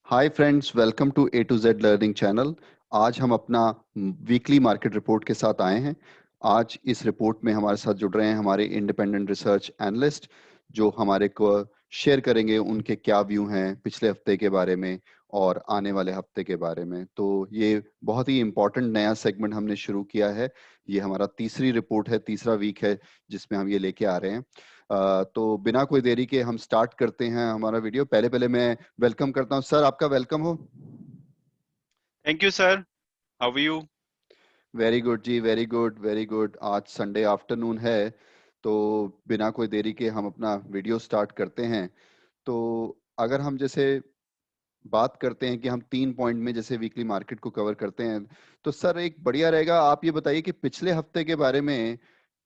Hi friends, welcome to A to Z learning channel. आज हम अपना वीकली मार्केट रिपोर्ट के साथ आए हैं। आज इस रिपोर्ट में हमारे साथ जुड़ रहे हैं हमारे इंडिपेंडेंट रिसर्च एनालिस्ट, जो हमारे को शेयर करेंगे उनके क्या व्यू हैं पिछले हफ्ते के बारे में और आने वाले हफ्ते के बारे में। तो ये बहुत ही इम्पोर्टेंट नया सेगमेंट हमने शुरू किया है। ये हमारा तीसरी रिपोर्ट है, तीसरा वीक है जिसमें हम ये लेके आ रहे हैं। तो बिना कोई देरी के हम स्टार्ट करते हैं हमारा वीडियो। पहले पहले मैं वेलकम करता हूं सर, आपका वेलकम हो। Thank you, sir. How are you? Very good जी, वेरी गुड वेरी गुड। आज संडे आफ्टरनून है, तो बिना कोई देरी के हम अपना वीडियो स्टार्ट करते हैं। तो अगर हम जैसे बात करते हैं कि हम 3 पॉइंट में जैसे वीकली मार्केट को कवर करते हैं, तो सर एक बढ़िया रहेगा, आप ये बताइए कि पिछले हफ्ते के बारे में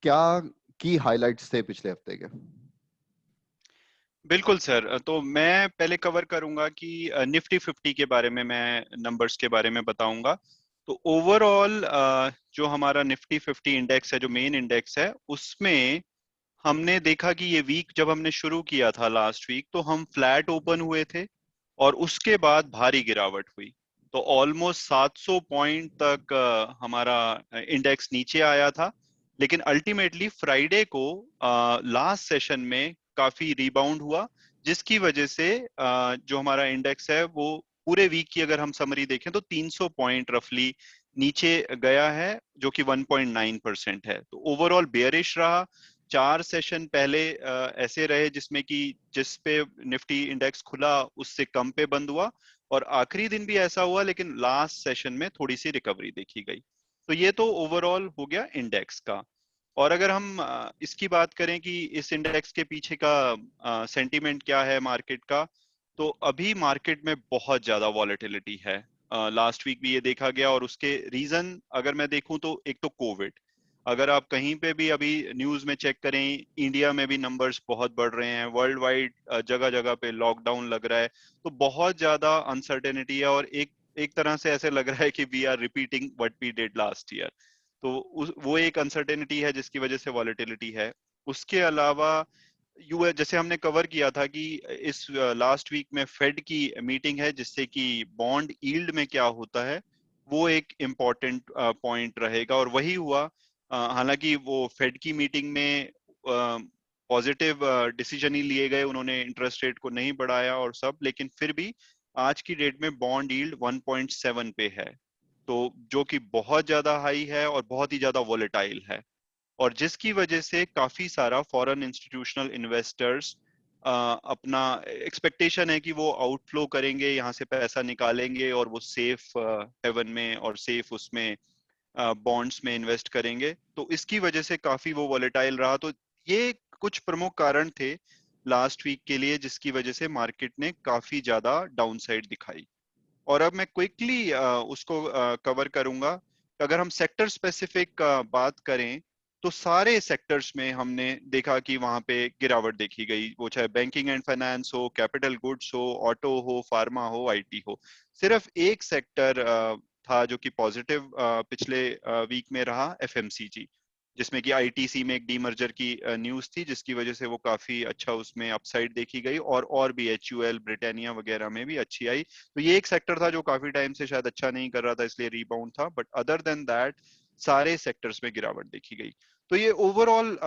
क्या की हाइलाइट्स थे पिछले हफ्ते के। बिल्कुल सर, तो मैं पहले कवर करूंगा कि निफ्टी 50 के बारे में, मैं नंबर्स के बारे में बताऊंगा। तो ओवरऑल जो हमारा निफ्टी 50 इंडेक्स है, जो मेन इंडेक्स है, उसमें हमने देखा कि ये वीक जब हमने शुरू किया था लास्ट वीक, तो हम फ्लैट ओपन हुए थे और उसके बाद भारी गिरावट हुई। तो ऑलमोस्ट 700 पॉइंट तक हमारा इंडेक्स नीचे आया था। लेकिन अल्टीमेटली फ्राइडे को लास्ट सेशन में काफी रिबाउंड हुआ, जिसकी वजह से जो हमारा इंडेक्स है वो पूरे वीक की अगर हम समरी देखें तो 300 पॉइंट रफली नीचे गया है, जो कि 1.9% है। तो ओवरऑल बेयरिश रहा। 4 सेशन पहले ऐसे रहे जिसमें कि जिस पे निफ्टी इंडेक्स खुला उससे कम पे बंद हुआ, और आखिरी दिन भी ऐसा हुआ, लेकिन लास्ट सेशन में थोड़ी सी रिकवरी देखी गई। तो ये तो ओवरऑल हो गया इंडेक्स का। और अगर हम इसकी बात करें कि इस इंडेक्स के पीछे का सेंटीमेंट क्या है मार्केट का, तो अभी मार्केट में बहुत ज्यादा वॉलेटिलिटी है। लास्ट वीक भी ये देखा गया, और उसके रीजन अगर मैं देखूं तो एक तो कोविड। अगर आप कहीं पे भी अभी न्यूज में चेक करें, इंडिया में भी नंबर्स बहुत बढ़ रहे हैं, वर्ल्ड वाइड जगह जगह पे लॉकडाउन लग रहा है। तो बहुत ज्यादा अनसर्टेनिटी है, और एक तरह से ऐसे लग रहा है कि we are repeating what we did last year. तो वो एक अनसर्टेनिटी है जिसकी वजह से वॉलेटिलिटी है। उसके अलावा यूएस, जैसे हमने कवर किया था कि इस लास्ट वीक में फेड की मीटिंग है, जिससे कि बॉन्ड यील्ड में क्या होता है वो एक इम्पॉर्टेंट पॉइंट रहेगा, और वही हुआ। हालांकि वो फेड की मीटिंग में पॉजिटिव डिसीजन ही लिए गए, उन्होंने इंटरेस्ट रेट को नहीं बढ़ाया और सब, लेकिन फिर भी आज की डेट में बॉन्ड यील्ड 1.7 पे है। तो जो कि बहुत ज्यादा हाई है और बहुत ही ज्यादा वोलेटाइल है, और जिसकी वजह से काफी सारा फॉरेन इंस्टीट्यूशनल इन्वेस्टर्स अपना एक्सपेक्टेशन है कि वो आउटफ्लो करेंगे, यहाँ से पैसा निकालेंगे और वो सेफ हेवन में और सेफ उसमें बॉन्ड्स में इन्वेस्ट करेंगे। तो इसकी वजह से काफी वो वॉलेटाइल रहा। तो ये कुछ प्रमुख कारण थे लास्ट वीक के लिए, जिसकी वजह से मार्केट ने काफी ज्यादा डाउनसाइड दिखाई। और अब मैं क्विकली उसको कवर करूंगा। अगर हम सेक्टर स्पेसिफिक बात करें, तो सारे सेक्टर्स में हमने देखा कि वहां पे गिरावट देखी गई, वो चाहे बैंकिंग एंड फाइनेंस हो, कैपिटल गुड्स हो, ऑटो हो, फार्मा हो, आईटी हो। सिर्फ एक सेक्टर था जो कि पॉजिटिव पिछले वीक में रहा, एफएमसीजी, जिसमें कि आईटीसी में एक डीमर्जर की न्यूज थी, जिसकी वजह से वो काफी अच्छा उसमें अपसाइड देखी गई, और भी एचयूएल, ब्रिटानिया वगैरह में भी अच्छी आई। तो ये एक सेक्टर था जो काफी टाइम से शायद अच्छा नहीं कर रहा था, इसलिए रीबाउंड था, बट अदर देन दैट सारे सेक्टर्स में गिरावट देखी गई। तो ये ओवरऑल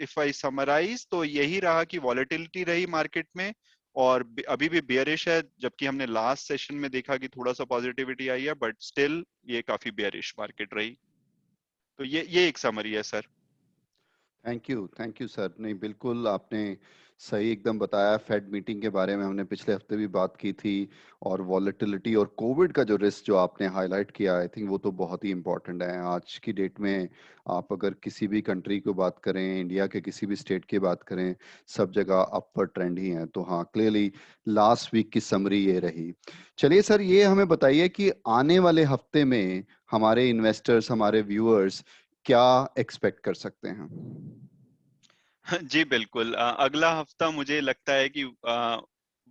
इफ आई समराइज, तो यही रहा कि वॉलेटिलिटी रही मार्केट में, और अभी भी बेयरिश है, जबकि हमने लास्ट सेशन में देखा कि थोड़ा सा पॉजिटिविटी आई है, बट स्टिल ये काफी बेयरिश मार्केट रही। तो ये एक समरी है सर। Thank you sir. नहीं, बिल्कुल आपने सही एकदम बताया। फेड मीटिंग के बारे में हमने पिछले हफ्ते भी बात की थी, और वॉलेटिलिटी और कोविड का जो रिस्क जो आपने हाईलाइट किया, आई थिंक वो तो बहुत ही इंपॉर्टेंट है आज की डेट में। आप अगर किसी भी कंट्री को बात करें, इंडिया के किसी भी स्टेट की बात करें, सब जगह अपवर्ड ट्रेंड ही है। तो हाँ, क्लियरली लास्ट वीक की समरी ये रही। चलिए सर, ये हमें बताइए कि आने वाले हफ्ते में हमारे इन्वेस्टर्स, हमारे व्यूअर्स क्या एक्सपेक्ट कर सकते हैं। जी बिल्कुल, अगला हफ्ता मुझे लगता है कि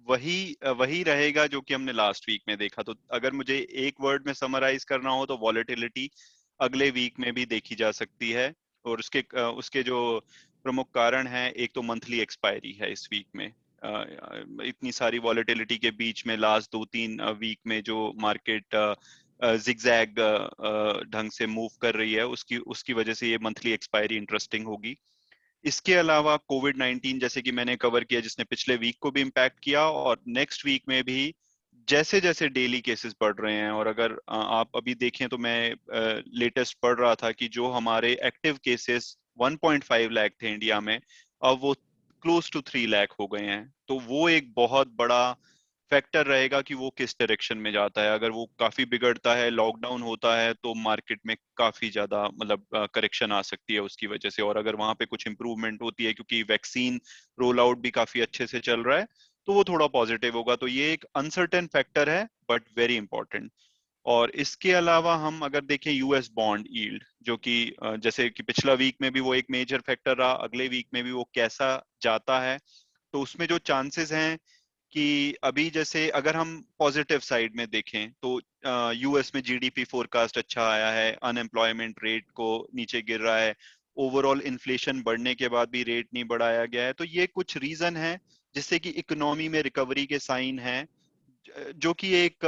वही रहेगा जो कि हमने लास्ट वीक में देखा। तो अगर मुझे एक वर्ड में समराइज करना हो तो वॉलेटिलिटी अगले वीक में भी देखी जा सकती है। और उसके जो प्रमुख कारण हैं, एक तो मंथली एक्सपायरी है इस वीक में, इतनी सारी वॉलेटिलिटी के बीच में लास्ट 2-3 वीक में जो मार्केट जिगजैग ढंग से मूव कर रही है, उसकी उसकी वजह से ये मंथली एक्सपायरी इंटरेस्टिंग होगी। इसके अलावा कोविड-19 जैसे कि मैंने कवर किया, जिसने पिछले वीक को भी इम्पैक्ट किया, और नेक्स्ट वीक में भी जैसे जैसे डेली केसेस बढ़ रहे हैं, और अगर आप अभी देखें तो मैं लेटेस्ट पढ़ रहा था कि जो हमारे एक्टिव केसेस 1.5 लाख थे इंडिया में, अब वो क्लोज टू 3 लाख हो गए हैं। तो वो एक बहुत बड़ा फैक्टर रहेगा कि वो किस डायरेक्शन में जाता है। अगर वो काफी बिगड़ता है, लॉकडाउन होता है, तो मार्केट में काफी ज्यादा मतलब करेक्शन आ सकती है उसकी वजह से। और अगर वहां पे कुछ इंप्रूवमेंट होती है, क्योंकि वैक्सीन रोल आउट भी काफी अच्छे से चल रहा है, तो वो थोड़ा पॉजिटिव होगा। तो ये एक अनसर्टेन फैक्टर है, बट वेरी इंपॉर्टेंट। और इसके अलावा हम अगर देखें यूएस बॉन्ड यील्ड, जो कि जैसे कि पिछला वीक में भी वो एक मेजर फैक्टर रहा, अगले वीक में भी वो कैसा जाता है, तो उसमें जो चांसेस हैं कि अभी जैसे अगर हम पॉजिटिव साइड में देखें तो यूएस में जीडीपी फोरकास्ट अच्छा आया है, अनएम्प्लॉयमेंट रेट को नीचे गिर रहा है, ओवरऑल इन्फ्लेशन बढ़ने के बाद भी रेट नहीं बढ़ाया गया है। तो ये कुछ रीजन है जिससे कि इकोनॉमी में रिकवरी के साइन हैं, जो कि एक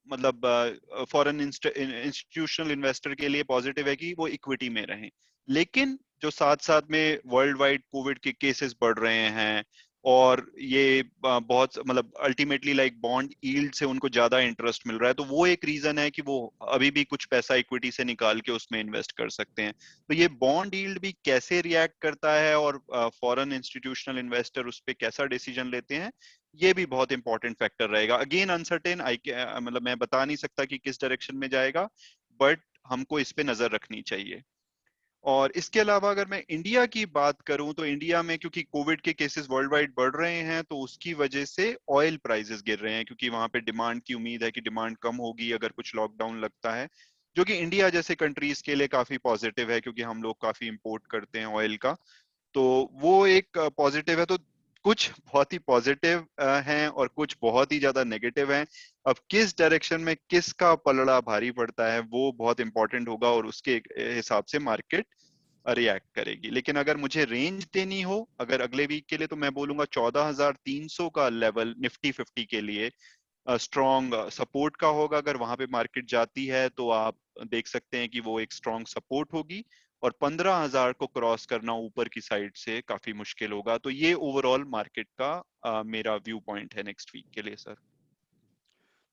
मतलब फॉरेन इंस्टीट्यूशनल इन्वेस्टर के लिए पॉजिटिव है कि वो इक्विटी में रहें। लेकिन जो साथ साथ में वर्ल्ड वाइड कोविड के केसेस बढ़ रहे हैं, और ये बहुत मतलब अल्टीमेटली लाइक बॉन्ड यील्ड से उनको ज्यादा इंटरेस्ट मिल रहा है, तो वो एक रीजन है कि वो अभी भी कुछ पैसा इक्विटी से निकाल के उसमें इन्वेस्ट कर सकते हैं। तो ये बॉन्ड यील्ड भी कैसे रिएक्ट करता है और फॉरेन इंस्टीट्यूशनल इन्वेस्टर उस पर कैसा डिसीजन लेते हैं, ये भी बहुत इंपॉर्टेंट फैक्टर रहेगा। अगेन अनसर्टेन, आई मतलब मैं बता नहीं सकता कि किस डायरेक्शन में जाएगा, बट हमको इस पे नजर रखनी चाहिए। और इसके अलावा अगर मैं इंडिया की बात करूं, तो इंडिया में क्योंकि कोविड के केसेस वर्ल्ड वाइड बढ़ रहे हैं, तो उसकी वजह से ऑयल प्राइसेस गिर रहे हैं, क्योंकि वहां पे डिमांड की उम्मीद है कि डिमांड कम होगी अगर कुछ लॉकडाउन लगता है, जो कि इंडिया जैसे कंट्रीज के लिए काफी पॉजिटिव है, क्योंकि हम लोग काफी इंपोर्ट करते हैं ऑयल का। तो वो एक पॉजिटिव है। तो कुछ बहुत ही पॉजिटिव हैं और कुछ बहुत ही ज्यादा नेगेटिव हैं। अब किस डायरेक्शन में किसका पलड़ा भारी पड़ता है वो बहुत इंपॉर्टेंट होगा, और उसके हिसाब से मार्केट रिएक्ट करेगी। लेकिन अगर मुझे रेंज देनी हो अगर अगले वीक के लिए, तो मैं बोलूंगा 14,300 का लेवल निफ्टी 50 के लिए स्ट्रॉन्ग सपोर्ट का होगा। अगर वहां पे मार्केट जाती है तो आप देख सकते हैं कि वो एक स्ट्रॉन्ग सपोर्ट होगी, और 15,000 को क्रॉस करना ऊपर की साइड से काफी मुश्किल होगा। तो ये ओवरऑल मार्केट का मेरा व्यू पॉइंट है नेक्स्ट वीक के लिए सर।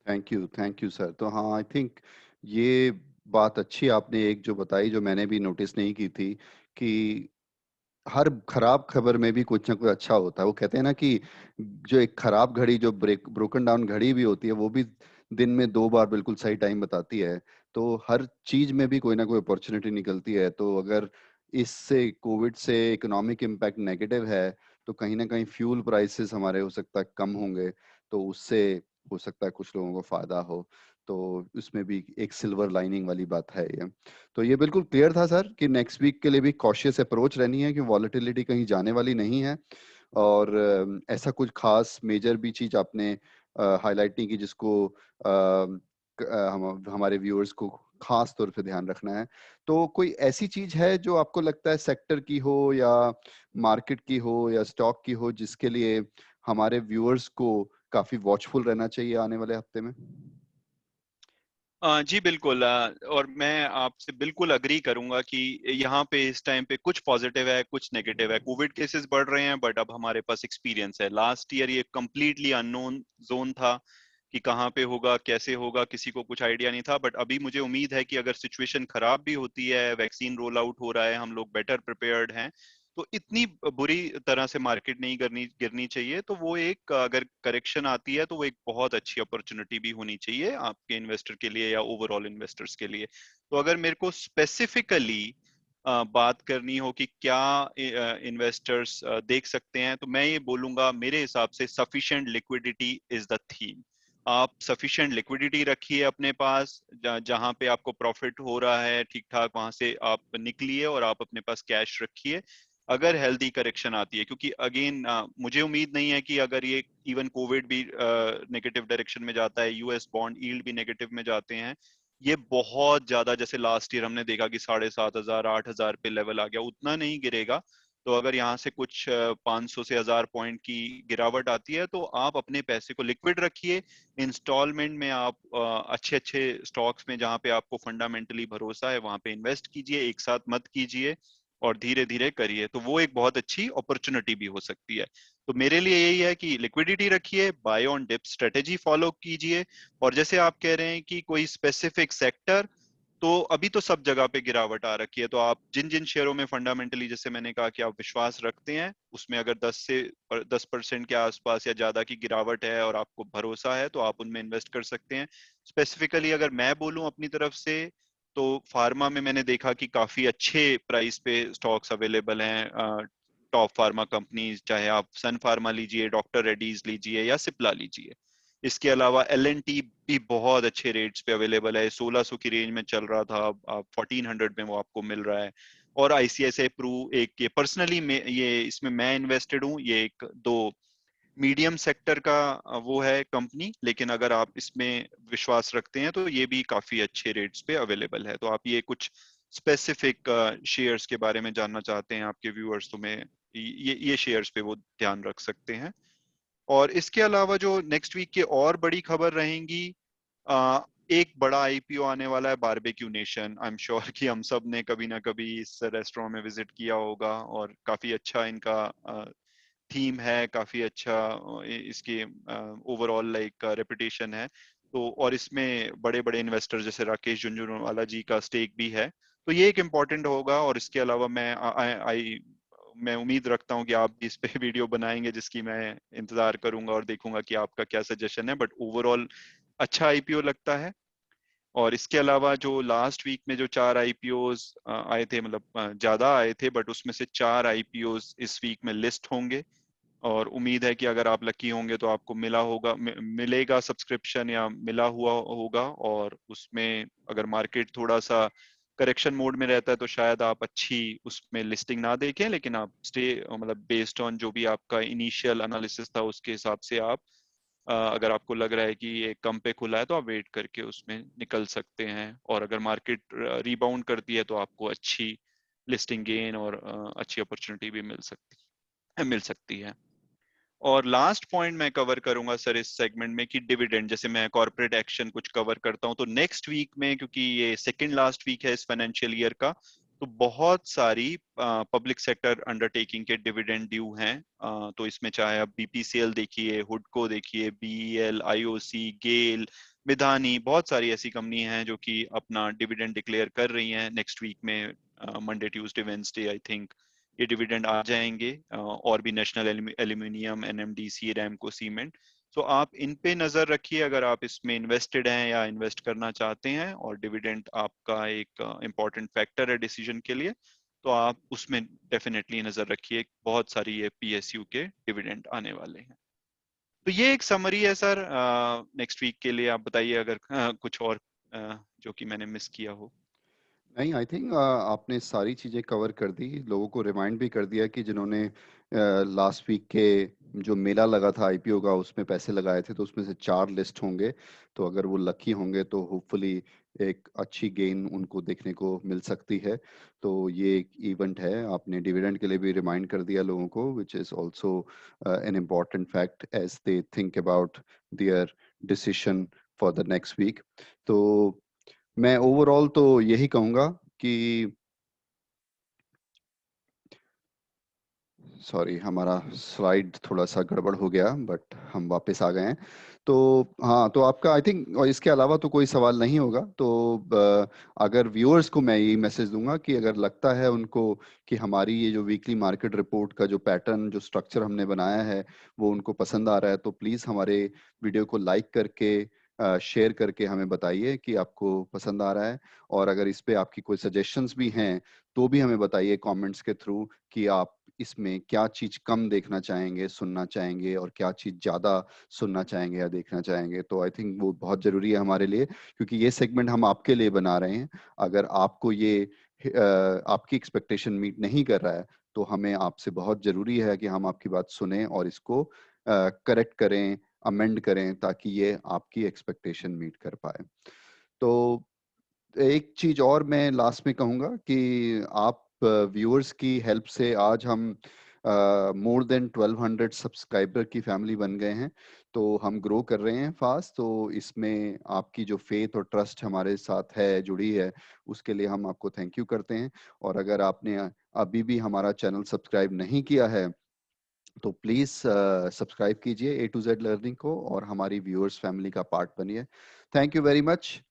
Thank you sir. तो हाँ, आई थिंक ये बात अच्छी आपने एक जो बताई, जो मैंने भी नोटिस नहीं की थी, कि हर खराब खबर में भी कुछ ना कुछ अच्छा होता है। वो कहते हैं ना कि जो एक खराब घड़ी, जो ब्रोकन डाउन घड़ी भी होती है, वो भी दिन में 2 बार बिल्कुल सही टाइम बताती है। तो हर चीज में भी कोई ना कोई अपॉर्चुनिटी निकलती है। तो अगर इससे कोविड से इकोनॉमिक इम्पैक्ट नेगेटिव है, तो कहीं ना कहीं फ्यूल प्राइसेस हमारे हो सकता है कम होंगे, तो उससे हो सकता है कुछ लोगों को फायदा हो। तो उसमें भी एक सिल्वर लाइनिंग वाली बात है ये। तो ये बिल्कुल क्लियर था सर कि नेक्स्ट वीक के लिए भी कॉशियस अप्रोच रहनी है, कि वॉलेटिलिटी कहीं जाने वाली नहीं है। और ऐसा कुछ खास मेजर भी चीज आपने हाईलाइट नहीं की जिसको हमारे व्यूअर्स को खास तौर पे ध्यान रखना है। तो कोई ऐसी चीज है जो आपको लगता है सेक्टर की हो या मार्केट की हो या स्टॉक की हो, जिसके लिए हमारे व्यूअर्स को काफी वॉचफुल रहना चाहिए आने वाले हफ्ते में? जी बिल्कुल, और मैं आपसे बिल्कुल अग्री करूंगा कि यहाँ पे इस टाइम पे कुछ पॉजिटिव है कुछ नेगेटिव है। कोविड केसेस बढ़ रहे हैं, बट अब हमारे पास एक्सपीरियंस है। लास्ट ईयर ये कंप्लीटली अननोन जोन था कि कहाँ पे होगा कैसे होगा, किसी को कुछ आइडिया नहीं था। बट अभी मुझे उम्मीद है कि अगर सिचुएशन खराब भी होती है, वैक्सीन रोल आउट हो रहा है, हम लोग बेटर प्रिपेयर्ड हैं, तो इतनी बुरी तरह से मार्केट नहीं गिरनी चाहिए। तो वो एक अगर करेक्शन आती है तो वो एक बहुत अच्छी अपॉर्चुनिटी भी होनी चाहिए आपके इन्वेस्टर के लिए या ओवरऑल इन्वेस्टर्स के लिए। तो अगर मेरे को स्पेसिफिकली बात करनी हो कि क्या इन्वेस्टर्स देख सकते हैं, तो मैं ये बोलूंगा मेरे हिसाब से sufficient liquidity is the theme. आप सफिशिएंट लिक्विडिटी रखिए अपने पास, जहां पे आपको प्रॉफिट हो रहा है ठीक ठाक, वहां से आप निकलिए और आप अपने पास कैश रखिए। अगर हेल्दी करेक्शन आती है, क्योंकि अगेन मुझे उम्मीद नहीं है कि अगर ये इवन कोविड भी नेगेटिव डायरेक्शन में जाता है, यूएस बॉन्ड यील्ड भी नेगेटिव में जाते हैं, ये बहुत ज्यादा जैसे लास्ट ईयर हमने देखा कि 7,500 8,000 पे लेवल आ गया, उतना नहीं गिरेगा। तो अगर यहाँ से कुछ 500 से 1000 पॉइंट की गिरावट आती है तो आप अपने पैसे को लिक्विड रखिए, इंस्टॉलमेंट में आप अच्छे अच्छे स्टॉक्स में जहां पे आपको फंडामेंटली भरोसा है वहां पे इन्वेस्ट कीजिए, एक साथ मत कीजिए और धीरे धीरे करिए, तो वो एक बहुत अच्छी अपॉर्चुनिटी भी हो सकती है। तो मेरे लिए यही है कि लिक्विडिटी रखिए, buy on dip strategy follow कीजिए। और जैसे आप कह रहे हैं कि कोई स्पेसिफिक सेक्टर, तो अभी तो सब जगह पे गिरावट आ रखी है, तो आप जिन जिन शेयरों में फंडामेंटली जैसे मैंने कहा कि आप विश्वास रखते हैं उसमें अगर 10% के आसपास या ज्यादा की गिरावट है और आपको भरोसा है तो आप उनमें इन्वेस्ट कर सकते हैं। स्पेसिफिकली अगर मैं बोलूं अपनी तरफ से, तो फार्मा में मैंने देखा कि काफी अच्छे प्राइस पे स्टॉक्स अवेलेबल हैं, टॉप फार्मा कंपनीज, चाहे आप सन फार्मा लीजिए, डॉक्टर रेड्डीज लीजिए या सिप्ला लीजिए। इसके अलावा L&T भी बहुत अच्छे रेट्स पे अवेलेबल है, 1600 की रेंज में चल रहा था, अब 1400 में वो आपको मिल रहा है। और ICICI प्रू एक, ये पर्सनली ये इसमें मैं इन्वेस्टेड हूँ, ये एक दो मीडियम सेक्टर का वो है कंपनी, लेकिन अगर आप इसमें विश्वास रखते हैं तो ये भी काफी अच्छे रेट्स पे अवेलेबल है। तो आप ये कुछ स्पेसिफिक शेयर्स के बारे में जानना चाहते हैं आपके व्यूअर्स, तो मैं ये शेयर्स पे वो ध्यान रख सकते हैं। और इसके अलावा जो नेक्स्ट वीक की और बड़ी खबर रहेंगी, एक बड़ा आईपीओ आने वाला है, Barbeque Nation. I am sure कि हम सब ने कभी ना कभी इस रेस्टोरेंट में विजिट किया होगा और काफी अच्छा इनका थीम है, काफी अच्छा इसकी ओवरऑल लाइक रेपुटेशन है। तो और इसमें बड़े बड़े इन्वेस्टर जैसे राकेश झुंझुनवाला जी का स्टेक भी है, तो ये एक इम्पोर्टेंट होगा। और इसके अलावा मैं उम्मीद रखता हूँ कि आप भी इस पे वीडियो बनाएंगे जिसकी मैं इंतजार करूंगा और देखूंगा कि आपका क्या सजेशन है, बट ओवरऑल अच्छा आईपीओ लगता है। और इसके अलावा जो लास्ट वीक में जो 4 आईपीओज आए थे, मतलब ज्यादा आए थे, बट उसमें से 4 आईपीओज इस वीक में लिस्ट होंगे। और उम्मीद है कि अगर आप लकी होंगे तो आपको मिलेगा सब्सक्रिप्शन या मिला हुआ होगा, और उसमें अगर मार्केट थोड़ा सा करेक्शन मोड में रहता है तो शायद आप अच्छी उसमें लिस्टिंग ना देखें, लेकिन आप मतलब बेस्ड ऑन जो भी आपका इनिशियल एनालिसिस था उसके हिसाब से आप अगर आपको लग रहा है कि ये कम पे खुला है तो आप वेट करके उसमें निकल सकते हैं। और अगर मार्केट रीबाउंड करती है तो आपको अच्छी लिस्टिंग गेन और अच्छी अपॉर्चुनिटी भी मिल सकती है। और लास्ट पॉइंट मैं कवर करूंगा सर इस सेगमेंट में कि डिविडेंड, जैसे मैं कॉर्पोरेट एक्शन कुछ कवर करता हूं तो नेक्स्ट वीक में, क्योंकि ये सेकंड लास्ट वीक है इस फाइनेंशियल ईयर का, तो बहुत सारी पब्लिक सेक्टर अंडरटेकिंग के डिविडेंड ड्यू हैं। तो इसमें चाहे आप बीपीसीएल देखिए, हुडको देखिए, बीईएल, आईओसी, गेल, मिधानी, बहुत सारी ऐसी कंपनी हैं जो कि अपना डिविडेंड डिक्लेयर कर रही हैं नेक्स्ट वीक में, Monday Tuesday Wednesday I think ये डिविडेंड आ जाएंगे। और भी national aluminium, NMDC, Ramco cement. तो आप इन पे नजर रखिए अगर आप इसमें इन्वेस्टेड हैं या इन्वेस्ट करना चाहते हैं, और डिविडेंड आपका एक इम्पॉर्टेंट फैक्टर है डिसीजन के लिए, तो आप उसमें डेफिनेटली नजर रखिए। बहुत सारी ये पीएसयू के डिविडेंड आने वाले हैं। तो ये एक समरी है सर नेक्स्ट वीक के लिए। आप बताइए अगर कुछ और जो कि मैंने मिस किया हो। नहीं, आई थिंक आपने सारी चीजें कवर कर दी, लोगों को रिमाइंड भी कर दिया कि जिन्होंने लास्ट वीक के जो मेला लगा था आईपीओ का उसमें पैसे लगाए थे तो उसमें से 4 लिस्ट होंगे। तो अगर वो लकी होंगे तो होपफुली एक अच्छी गेन उनको देखने को मिल सकती है। तो ये एक इवेंट है, आपने डिविडेंड के लिए भी रिमाइंड कर दिया लोगों को, which is also an important fact as they think about their decision for the next week. तो मैं ओवरऑल तो यही कहूंगा कि सॉरी, हमारा स्लाइड थोड़ा सा गड़बड़ हो गया बट हम वापस आ गए हैं। तो हाँ, तो आपका आई थिंक और इसके अलावा तो कोई सवाल नहीं होगा। तो अगर व्यूअर्स को मैं यही मैसेज दूंगा कि अगर लगता है उनको कि हमारी ये जो वीकली मार्केट रिपोर्ट का जो पैटर्न, जो स्ट्रक्चर हमने बनाया है वो उनको पसंद आ रहा है, तो प्लीज़ हमारे वीडियो को लाइक करके शेयर करके हमें बताइए कि आपको पसंद आ रहा है। और अगर इस पे आपकी कोई सजेशंस भी हैं तो भी हमें बताइए कमेंट्स के थ्रू कि आप इसमें क्या चीज कम देखना चाहेंगे, सुनना चाहेंगे, और क्या चीज ज्यादा सुनना चाहेंगे या देखना चाहेंगे। तो आई थिंक वो बहुत जरूरी है हमारे लिए, क्योंकि ये सेगमेंट हम आपके लिए बना रहे हैं। अगर आपको ये आपकी एक्सपेक्टेशन मीट नहीं कर रहा है तो हमें आपसे बहुत जरूरी है कि हम आपकी बात सुने और इसको करेक्ट करें, अमेंड करें, ताकि ये आपकी एक्सपेक्टेशन मीट कर पाए। तो एक चीज और मैं लास्ट में कहूंगा कि आप व्यूअर्स की हेल्प से आज हम मोर देन 1200 सब्सक्राइबर की फैमिली बन गए हैं। तो हम ग्रो कर रहे हैं फास्ट। तो इसमें आपकी जो फेथ और ट्रस्ट हमारे साथ है, जुड़ी है, उसके लिए हम आपको थैंक यू करते हैं। और अगर आपने अभी भी हमारा चैनल सब्सक्राइब नहीं किया है तो प्लीज सब्सक्राइब कीजिए A to Z लर्निंग को और हमारी व्यूअर्स फैमिली का पार्ट बनिए। Thank you very much.